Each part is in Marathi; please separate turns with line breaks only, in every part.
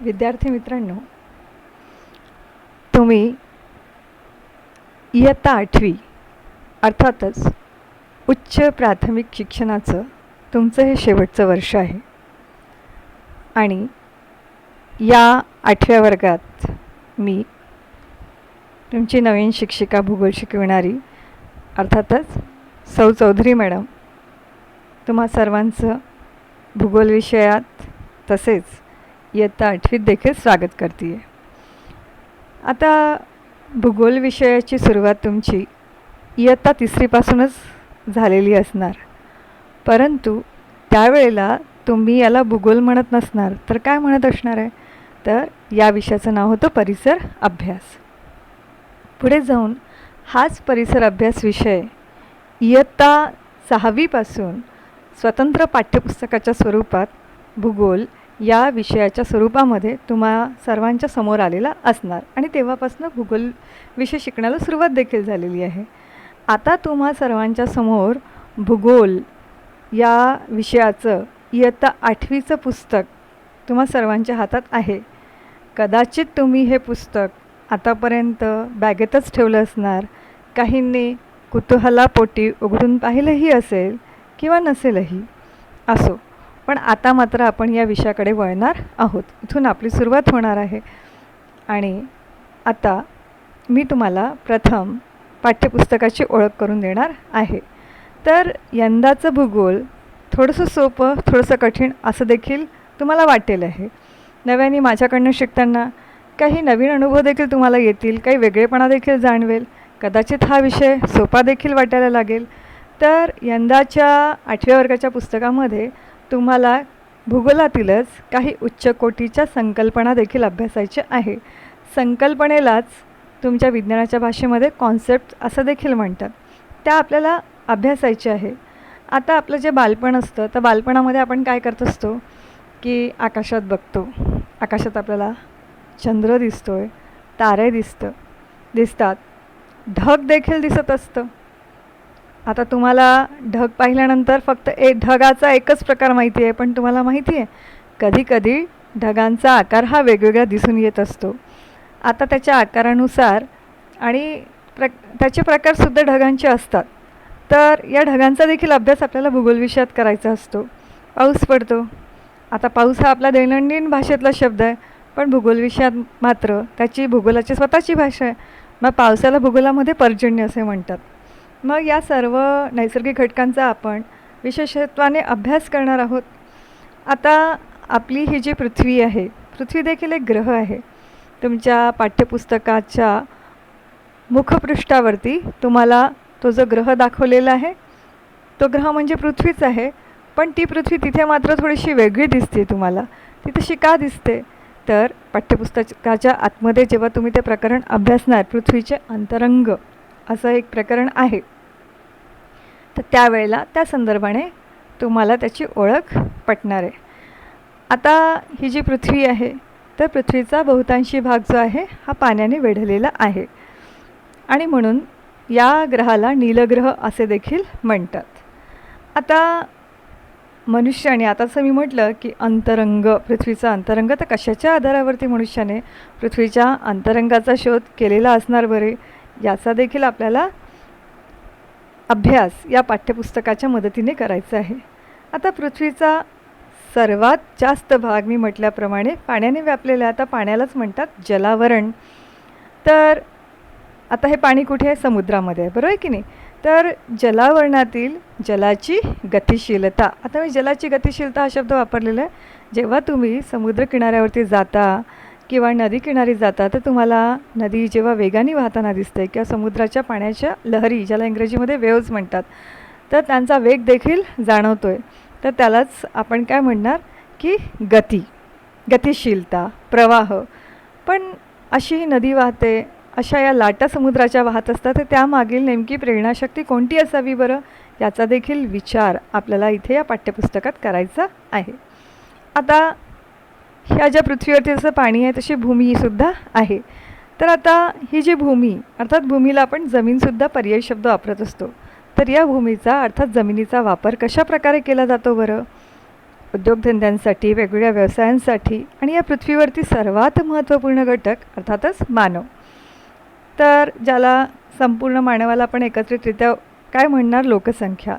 विद्यार्थी मित्रांनो, तुम्ही इयत्ता 8वी अर्थातच उच्च प्राथमिक शिक्षणाचं तुमचं हे शेवटचं वर्ष आहे आणि या 8व्या वर्गात मी तुमची नवीन शिक्षिका भूगोल शिकविणारी अर्थातच सौ चौधरी मॅडम तुम्हा सर्वांचं भूगोल विषयात तसेच इयत्ता 8वीत देखील स्वागत करते आहे. आता भूगोल विषयाची सुरुवात तुमची इयत्ता 3रीपासूनच झालेली असणार, परंतु त्यावेळेला तुम्ही याला भूगोल म्हणत नसणार तर काय म्हणत असणार आहे, तर या विषयाचं नाव होतं परिसर अभ्यास. पुढे जाऊन हाच परिसर अभ्यास विषय इयत्ता 6वीपासून स्वतंत्र पाठ्यपुस्तकाच्या स्वरूपात भूगोल या विषयाच्या स्वरूपामध्ये तुम्हा सर्वांच्या समोर आलेला असणार आणि तेव्हापासून भूगोल विषय शिकण्याला सुरुवात देखील झालेली आहे. आता तुम्हा सर्वांच्या समोर भूगोल या विषयाचं इयत्ता 8वीचं पुस्तक तुम्हा सर्वांच्या हातात आहे. कदाचित तुम्ही हे पुस्तक आतापर्यंत बॅगेतच ठेवलं असणार, काहींनी कुतूहलापोटी उघडून पाहिलंही असेल किंवा नसेलही, असो, पण आता मात्र आपण या विषयाकडे वळणार आहोत. इथून आपली सुरुवात होणार आहे आणि आता मी तुम्हाला प्रथम पाठ्यपुस्तकाची ओळख करून देणार आहे. तर यंदाचं भूगोल थोडंसं सोपं, थोडंसं कठीण असं देखील तुम्हाला वाटेल आहे. नव्याने माझ्याकडनं शिकताना काही नवीन अनुभव देखील तुम्हाला येतील, काही वेगळेपणा देखील जाणवेल, कदाचित हा विषय सोपा देखील वाटायला लागेल. तर यंदाच्या 8व्या वर्गाच्या पुस्तकामध्ये तुम्हाला भूगोलातीलच काही उच्च कोटीच्या संकल्पना देखील अभ्यासायच्या आहे. संकल्पनेलाच तुमच्या विज्ञानाच्या भाषेमध्ये कॉन्सेप्ट असं देखील म्हणतात. त्या आपल्याला अभ्यासायच्या आहे. आता आपलं जे बालपण असतं, तर बालपणामध्ये आपण काय करत असतो की आकाशात बघतो, आकाशात आपल्याला चंद्र दिसतोय, तारे दिसतात, ढग देखील दिसत असतं. आता तुम्हाला ढग पाहिल्यानंतर फक्त ढगाचा एकच प्रकार माहिती आहे, पण तुम्हाला माहिती आहे कधीकधी ढगांचा आकार हा वेगवेगळा दिसून येत असतो. आता त्याच्या आकारानुसार आणि त्याचे प्रकारसुद्धा ढगांचे असतात. तर या ढगांचा देखील अभ्यास आपल्याला भूगोल विषयात करायचा असतो. पाऊस पडतो. आता पाऊस हा आपला दैनंदिन भाषेतला शब्द आहे, पण भूगोल विषयात मात्र त्याची भूगोलाची स्वतःची भाषा आहे. मग पावसाला भूगोलामध्ये पर्जन्य असे म्हणतात. मग या सर्व नैसर्गिक घटकांचा आपण विशेषत्वाने अभ्यास करणार आहोत. आता आपली ही जी पृथ्वी आहे, पृथ्वी देखील एक ग्रह आहे. तुमच्या पाठ्यपुस्तकाच्या मुखपृष्ठावरती तुम्हाला तो जो ग्रह दाखवलेला आहे, तो ग्रह म्हणजे पृथ्वीच आहे, पण ती पृथ्वी तिथे मात्र थोडीशी वेगळी दिसते. तुम्हाला ती तशी का दिसते, तर पाठ्यपुस्तकाच्या आतमध्ये जेव्हा तुम्ही ते प्रकरण अभ्यासणार, पृथ्वीचे अंतरंग असं एक प्रकरण आहे, तर त्यावेळेला त्या संदर्भाने तुम्हाला त्याची ओळख पटणार आहे. आता ही जी पृथ्वी आहे, तर पृथ्वीचा बहुतांशी भाग जो आहे हा पाण्याने वेढलेला आहे आणि म्हणून या ग्रहाला नीलग्रह असे देखील म्हणतात. आता मनुष्याने, आताचं मी म्हटलं की अंतरंग, पृथ्वीचा अंतरंग, तर कशाच्या आधारावरती मनुष्याने पृथ्वीच्या अंतरंगाचा शोध केलेला असणार बरे, याचा देखील आपल्याला अभ्यास या पाठ्यपुस्तकाच्या मदतीने करायचा आहे. आता पृथ्वीचा सर्वात जास्त भाग मी म्हटल्याप्रमाणे पाण्याने व्यापलेला आहे. आता पाण्यालाच म्हणतात जलावरण. तर आता हे पाणी कुठे आहे, समुद्रामध्ये आहे, बरोबर आहे की नाही. तर जलावरणातील जलाची गतिशीलता, आता मी जलाची गतिशीलता हा शब्द वापरलेला आहे. जेव्हा तुम्ही समुद्रकिनाऱ्यावरती जाता किंवा नदीकिनारी जाता, तर तुम्हाला नदी जेव्हा वेगाने वाहताना दिसते किंवा समुद्राच्या पाण्याच्या लहरी, ज्याला इंग्रजीमध्ये वेव्ज म्हणतात, तर त्यांचा वेग देखील जाणवतो आहे. तर त्यालाच आपण काय म्हणणार की गतिशीलता, प्रवाह. पण अशी ही नदी वाहते, अशा या लाटा समुद्राच्या वाहत असतात, तर त्यामागील नेमकी प्रेरणाशक्ती कोणती असावी बरं, याचा देखील विचार आपल्याला इथे या पाठ्यपुस्तकात करायचा आहे. आता ह्या ज्या पृथ्वीवरती जसं पाणी आहे, तशी भूमीसुद्धा आहे. तर आता ही जी भूमी, अर्थात भूमीला आपण जमीनसुद्धा पर्यायी शब्द वापरत असतो. तर या भूमीचा अर्थात जमिनीचा वापर कशा प्रकारे केला जातो बरं, उद्योगधंद्यांसाठी, वेगवेगळ्या व्यवसायांसाठी आणि या पृथ्वीवरती सर्वात महत्त्वपूर्ण घटक अर्थातच मानव. तर ज्याला संपूर्ण मानवाला आपण एकत्रितरित्या काय म्हणणार, लोकसंख्या.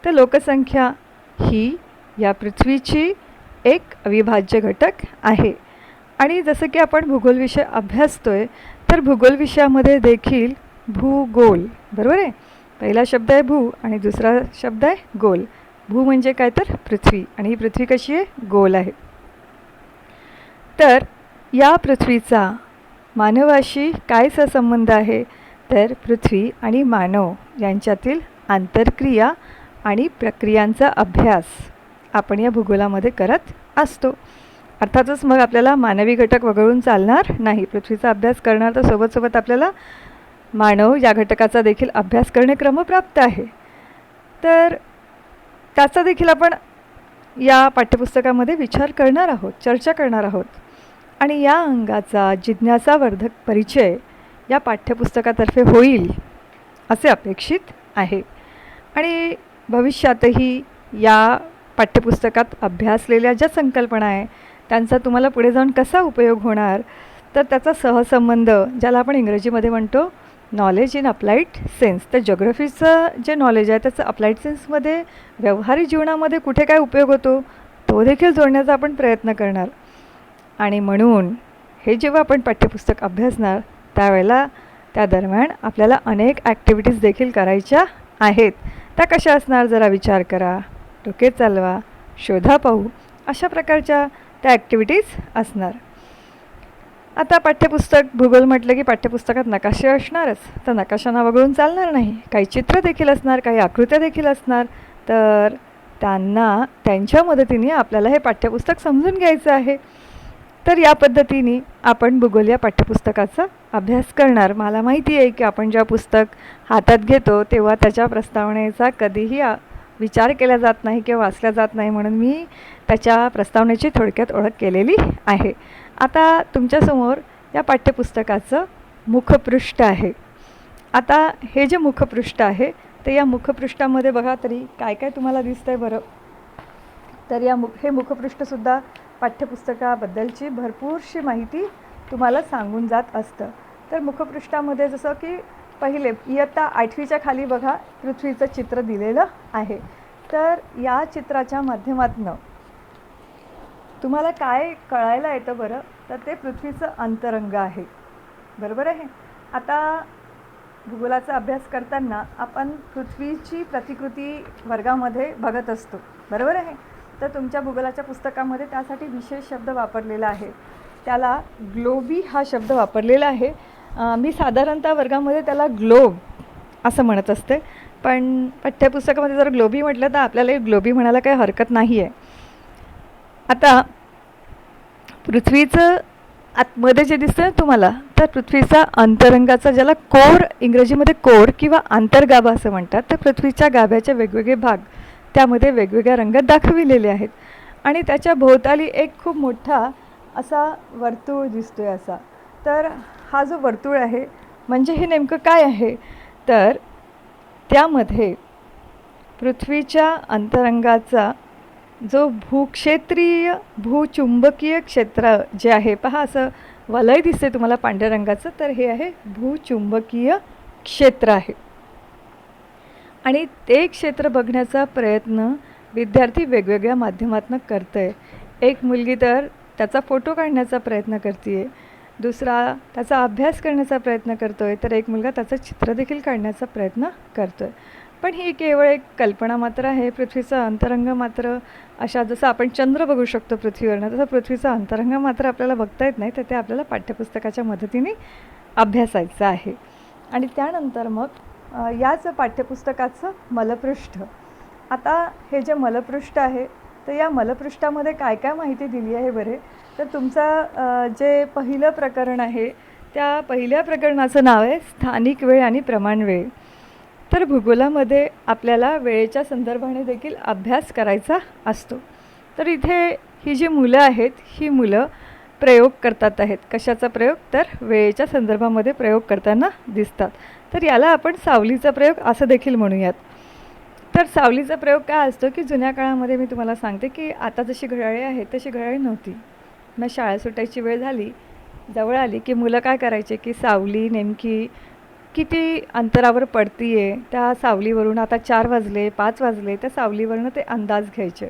तर लोकसंख्या ही या पृथ्वीची एक अविभाज्य घटक आहे. आणि जसं की आपण भूगोल विषय अभ्यासतोय, तर भूगोल विषयामध्ये देखील भूगोल, बरोबर आहे, पहिला शब्द आहे भू आणि दुसरा शब्द आहे गोल. भू म्हणजे काय, तर पृथ्वी, आणि ही पृथ्वी कशी आहे, गोल आहे. तर या पृथ्वीचा मानवाशी काय सहसंबंध आहे, तर पृथ्वी आणि मानव यांच्यातील आंतरक्रिया आणि प्रक्रियांचा अभ्यास आपण या भूगोलामध्ये करत असतो. अर्थातच मग आपल्याला मानवी घटक वगळून चालणार नाही. पृथ्वीचा अभ्यास करणार तर सोबत आपल्याला मानव या घटकाचा देखील अभ्यास करणे क्रमप्राप्त आहे. तर त्याचा देखील आपण या पाठ्यपुस्तकामध्ये विचार करणार आहोत, चर्चा करणार आहोत. आणि या अंगाचा जिज्ञासावर्धक परिचय या पाठ्यपुस्तकातर्फे होईल असे अपेक्षित आहे. आणि भविष्यातही या पाठ्यपुस्तकात अभ्यासलेल्या ज्या संकल्पना आहे त्यांचा तुम्हाला पुढे जाऊन कसा उपयोग होणार, तर त्याचा सहसंबंध ज्याला आपण इंग्रजीमध्ये म्हणतो नॉलेज इन अप्लाइड सेन्स. तर जिओग्राफीचं जे नॉलेज आहे त्याचं अप्लाइड सेन्समध्ये व्यवहारिक जीवनामध्ये कुठे काय उपयोग होतो तो देखील जोडण्याचा आपण प्रयत्न करणार. आणि म्हणून हे जेव्हा आपण पाठ्यपुस्तक अभ्यासणार त्यावेळेला त्या दरम्यान आपल्याला अनेक ॲक्टिव्हिटीज देखील करायच्या आहेत. त्या कशा असणार, जरा विचार करा, डोके चालवा, शोधा पाहू, अशा प्रकारच्या त्या ॲक्टिव्हिटीज असणार. आता पाठ्यपुस्तक भूगोल म्हटलं की पाठ्यपुस्तकात नकाशे असणारच, तर नकाशांना वगळून चालणार नाही. काही चित्र देखील असणार, काही आकृत्या देखील असणार. तर त्यांच्या मदतीने आपल्याला हे पाठ्यपुस्तक समजून घ्यायचं आहे. तर या पद्धतीने आपण भूगोल या पाठ्यपुस्तकाचा अभ्यास करणार. मला माहिती आहे की आपण जेव्हा पुस्तक हातात घेतो तेव्हा त्याच्या प्रस्तावनेचा कधीही विचार केला जात नाही किंवा वाचला जात नाही, म्हणून मी त्याच्या प्रस्तावनेची थोडक्यात ओळख केलेली आहे. आता तुमच्यासमोर या पाठ्यपुस्तकाचं मुखपृष्ठ आहे. आता हे जे मुखपृष्ठ आहे ते या मुखपृष्ठामध्ये बघा तरी काय काय तुम्हाला दिसतंय बरं. तर हे मुखपृष्ठसुद्धा पाठ्यपुस्तकाबद्दलची भरपूरशी माहिती तुम्हाला सांगून जात असतं. तर मुखपृष्ठामध्ये जसं की पहिले इयत्ता 8वीच्या खाली बघा पृथ्वीचं चित्र दिलेलं आहे. तर या चित्राच्या माध्यमातून तुम्हाला काय कळायला येतं बरं, तर ते पृथ्वीचं अंतरंग आहे, बरोबर आहे. आता भूगोलाचा अभ्यास करताना आपण पृथ्वीची प्रतिकृती वर्गामध्ये बघत असतो, बरोबर आहे. तर तुमच्या भूगोलाच्या पुस्तकामध्ये त्यासाठी विशेष शब्द वापरलेला आहे, त्याला ग्लोबी हा शब्द वापरलेला आहे. मी साधारणतः वर्गामध्ये त्याला ग्लोब असं म्हणत असते, पण पाठ्यपुस्तकामध्ये जर ग्लोबी म्हटलं तर आपल्याला ग्लोबी म्हणायला काही हरकत नाही आहे. आता पृथ्वीचं आतमध्ये जे दिसतं तुम्हाला, तर पृथ्वीचा अंतरंगाचा ज्याला कोर इंग्रजीमध्ये कोर किंवा आंतरगाभा असं म्हणतात, तर पृथ्वीच्या गाभ्याचे वेगवेगळे भाग त्यामध्ये वेगवेगळ्या रंगात दाखविलेले आहेत. आणि त्याच्या भोवताली एक खूप मोठा असा वर्तुळ दिसतोय असा. तर हा जो वर्तुळ आहे म्हणजे हे नेमकं काय आहे, तर त्यामध्ये पृथ्वीच्या अंतरंगाचा जो भूक्षेत्रीय भूचुंबकीय क्षेत्र जे आहे, पहा असं वलय दिसते तुम्हाला पांढऱ्या रंगाचं, तर हे आहे भूचुंबकीय क्षेत्र आहे. आणि ते क्षेत्र बघण्याचा प्रयत्न विद्यार्थी वेगवेगळ्या माध्यमातून करतोय. एक मुलगी तर त्याचा फोटो काढण्याचा प्रयत्न करते, दुसरा त्याचा अभ्यास करण्याचा प्रयत्न करतो आहे, तर एक मुलगा त्याचं चित्र देखील काढण्याचा प्रयत्न करतो आहे. पण ही केवळ एक कल्पना मात्र आहे. पृथ्वीचा अंतरंग मात्र अशा जसं आपण चंद्र बघू शकतो पृथ्वीवरनं, तसं पृथ्वीचा अंतरंग मात्र आपल्याला बघता येत नाही. तर ते आपल्याला पाठ्यपुस्तकाच्या मदतीने अभ्यासायचं आहे. आणि त्यानंतर मग याच पाठ्यपुस्तकाचं मलपृष्ठ. आता हे जे मलपृष्ठ आहे तर या मलपृष्ठामध्ये काय काय माहिती दिली आहे बरे, तर तुमचा जे पहिलं प्रकरण आहे त्या पहिल्या प्रकरणाचं नाव आहे स्थानिक वेळ आणि प्रमाण वेळ. तर भूगोलामध्ये आपल्याला वेळेच्या संदर्भाने देखील अभ्यास करायचा असतो. तर इथे ही जी मुलं आहेत ही मुलं प्रयोग करतात आहेत. कशाचा प्रयोग, तर वेळेच्या संदर्भामध्ये प्रयोग करताना दिसतात. तर याला आपण सावलीचा प्रयोग असं देखील म्हणूयात. तर सावलीचा प्रयोग काय असतो की जुन्या काळामध्ये मी तुम्हाला सांगते की आता जशी घड्याळे आहेत तशी घड्याळे नव्हती. मग शाळा सुटायची वेळ झाली, जवळ आली की मुलं काय करायचे की सावली नेमकी किती अंतरावर पडती आहे त्या सावलीवरून, आता 4 वाजले 5 वाजले, त्या सावलीवरनं ते अंदाज घ्यायचे.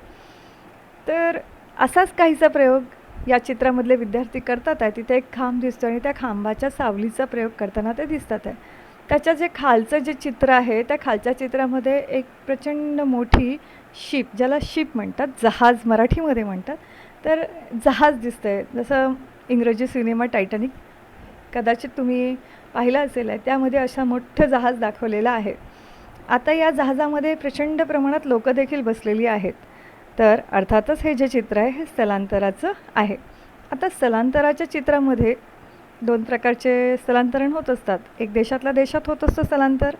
तर असाच काहीसा प्रयोग या चित्रामधले विद्यार्थी करतात आहे. तिथे एक खांब दिसतो आणि त्या खांबाच्या सावलीचा प्रयोग करताना ते दिसतात आहे. त्याच्या जे खालचं जे चित्र आहे त्या खालच्या चित्रामध्ये एक प्रचंड मोठी शिप, ज्याला शिप म्हणतात, जहाज मराठीमध्ये म्हणतात, तर जहाज दिसतं आहे. जसं इंग्रजी सिनेमा टायटॅनिक कदाचित तुम्ही पाहिलं असेल आहे, त्यामध्ये असं मोठं जहाज दाखवलेलं आहे. आता या जहाजामध्ये प्रचंड प्रमाणात लोकं देखील बसलेली आहेत. तर अर्थातच हे जे चित्र आहे हे स्थलांतराचं आहे. आता स्थलांतराच्या चित्रामध्ये 2 प्रकारचे स्थलांतरण होत असतात. एक देशातल्या देशात होत असतं स्थलांतर,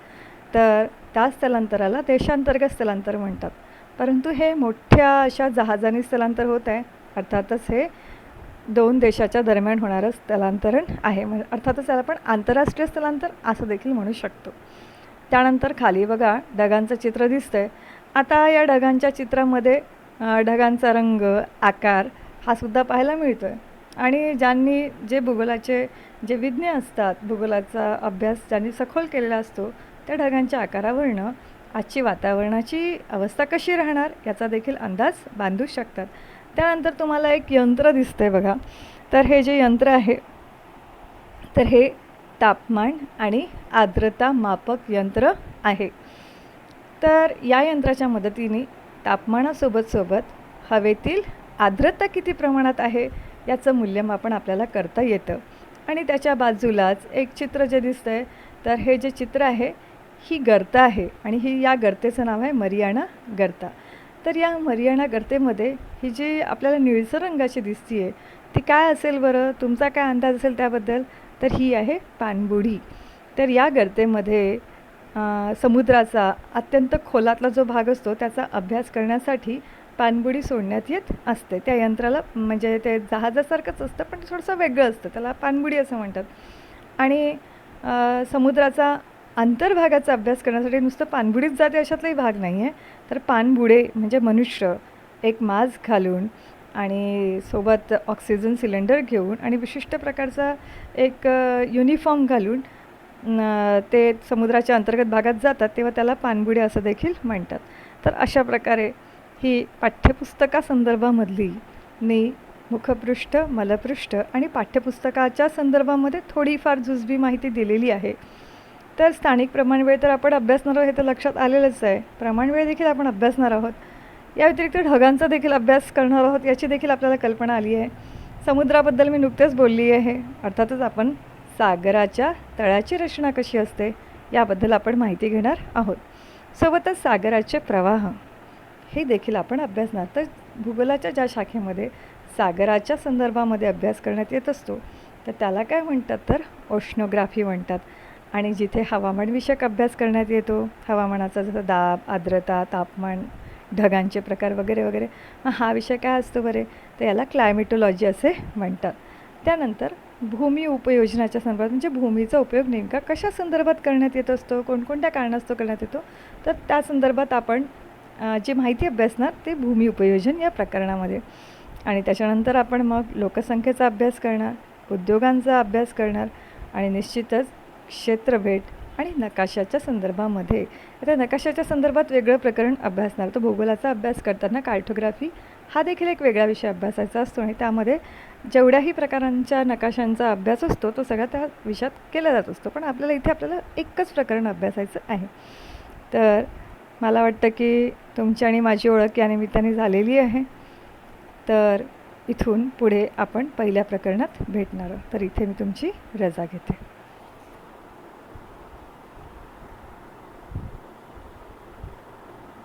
तर त्या स्थलांतराला देशांतर्गत स्थलांतर म्हणतात. परंतु हे मोठ्या अशा जहाजाने स्थलांतर होत आहे. अर्थातच हे 2 देशाच्या दरम्यान होणारं स्थलांतरण आहे. अर्थातच त्याला आपण आंतरराष्ट्रीय स्थलांतर असं देखील म्हणू शकतो. त्यानंतर खाली बघा ढगांचं चित्र दिसतं आहे. आता या ढगांच्या चित्रामध्ये ढगांचा रंग, आकार हा सुद्धा पाहायला मिळतो आहे. आणि ज्यांनी जे भूगोलाचे जे विज्ञ असतात, भूगोलाचा अभ्यास ज्यांनी सखोल केलेला असतो, त्या ढगांच्या आकारावरनं आजची वातावरणाची अवस्था कशी राहणार याचा देखील अंदाज बांधू शकतात. त्यानंतर तुम्हाला एक यंत्र दिसतं आहे बघा. तर हे जे यंत्र आहे तर हे तापमान आणि आर्द्रता मापक यंत्र आहे. तर या यंत्राच्या मदतीने तापमानासोबत हवेतील आर्द्रता किती प्रमाणात आहे याचं मूल्यमापन आपल्याला करता येतं. आणि त्याच्या बाजूलाच एक चित्र जे दिसतं आहे, तर हे जे चित्र आहे ही गर्त आहे आणि या गर्तेचं नाव आहे मरियाना गर्ता. तर या मरियाना गर्तेमध्ये ही जी आपल्याला निळसर रंगाची दिसती आहे ती काय असेल बरं? तुमचा काय अंदाज असेल त्याबद्दल? तर ही आहे पाणबुडी. तर या गर्तेमध्ये समुद्राचा अत्यंत खोलातला जो भाग असतो त्याचा अभ्यास करण्यासाठी पाणबुडी सोडण्यात येत असते. त्या यंत्राला म्हणजे ते जहाजासारखंच असतं पण थोडंसं वेगळं असतं, त्याला पाणबुडी असं म्हणतात. आणि समुद्राचा अंतर्भागाचा अभ्यास करण्यासाठी नुसतं पाणबुडीच जाते अशातलाही भाग नाही आहे. तर पाणबुडे म्हणजे मनुष्य एक मास्क घालून आणि सोबत ऑक्सिजन सिलेंडर घेऊन आणि विशिष्ट प्रकारचा एक युनिफॉर्म घालून ते समुद्राच्या अंतर्गत भागात जातात, तेव्हा त्याला पाणबुडे असं देखील म्हणतात. तर अशा प्रकारे ही पाठ्यपुस्तकासंदर्भामधली मुखपृष्ठ, मलपृष्ठ आणि पाठ्यपुस्तकाच्या संदर्भामध्ये थोडीफार जुजबी माहिती दिलेली आहे. तर स्थानिक प्रमाणवेळ तर आपण अभ्यासणार आहोत हे तर लक्षात आलेलंच आहे. प्रमाणवेळ देखील आपण अभ्यासणार आहोत. या व्यतिरिक्त ढगांचा देखील अभ्यास करणार आहोत, याची देखील आपल्याला कल्पना आली आहे. समुद्राबद्दल मी नुकतेच बोलली आहे. अर्थातच आपण सागराच्या तळाची रचना कशी असते याबद्दल आपण माहिती घेणार आहोत. सोबतच सागराचे प्रवाह हे देखील आपण अभ्यासणार. तर भूगोलाच्या ज्या शाखेमध्ये सागराच्या संदर्भामध्ये अभ्यास करण्यात येत असतो तर त्याला काय म्हणतात? तर ओशनोग्राफी म्हणतात. आणि जिथे हवामानविषयक अभ्यास करण्यात येतो, हवामानाचा जसं दाब, आर्द्रता, तापमान, ढगांचे प्रकार वगैरे वगैरे, हा विषय काय असतो बरे? तर याला क्लायमेटोलॉजी असे म्हणतात. त्यानंतर भूमी उपयोजनाच्या संदर्भात म्हणजे भूमीचा उपयोग नेमका कशा संदर्भात करण्यात येत असतो, कोणकोणत्या कारणास्तव करण्यात येतो, तर त्या संदर्भात आपण जी माहिती अभ्यासणार ते भूमी उपयोजन या प्रकरणामध्ये. आणि त्याच्यानंतर आपण मग लोकसंख्येचा अभ्यास करणार, उद्योगांचा अभ्यास करणार आणि निश्चितच क्षेत्रभेट आणि नकाशाच्या संदर्भामध्ये. आता नकाशाच्या संदर्भात वेगळं प्रकरण अभ्यासणार. तर भूगोलाचा अभ्यास करताना कार्टोग्राफी हा देखील एक वेगळा विषय अभ्यासायचा असतो आणि त्यामध्ये जेवढ्याही प्रकारांच्या नकाशांचा अभ्यास असतो तो सगळा त्या विषयात केला जात असतो. पण आपल्याला एकच प्रकरण अभ्यासायचं आहे. तर मला वाटतं की तुमची आणि माझी ओळख या निमित्ताने झालेली आहे. तर इथून पुढे आपण पहिल्या प्रकरणात भेटणार आहोत. तर इथे मी तुमची रजा घेते.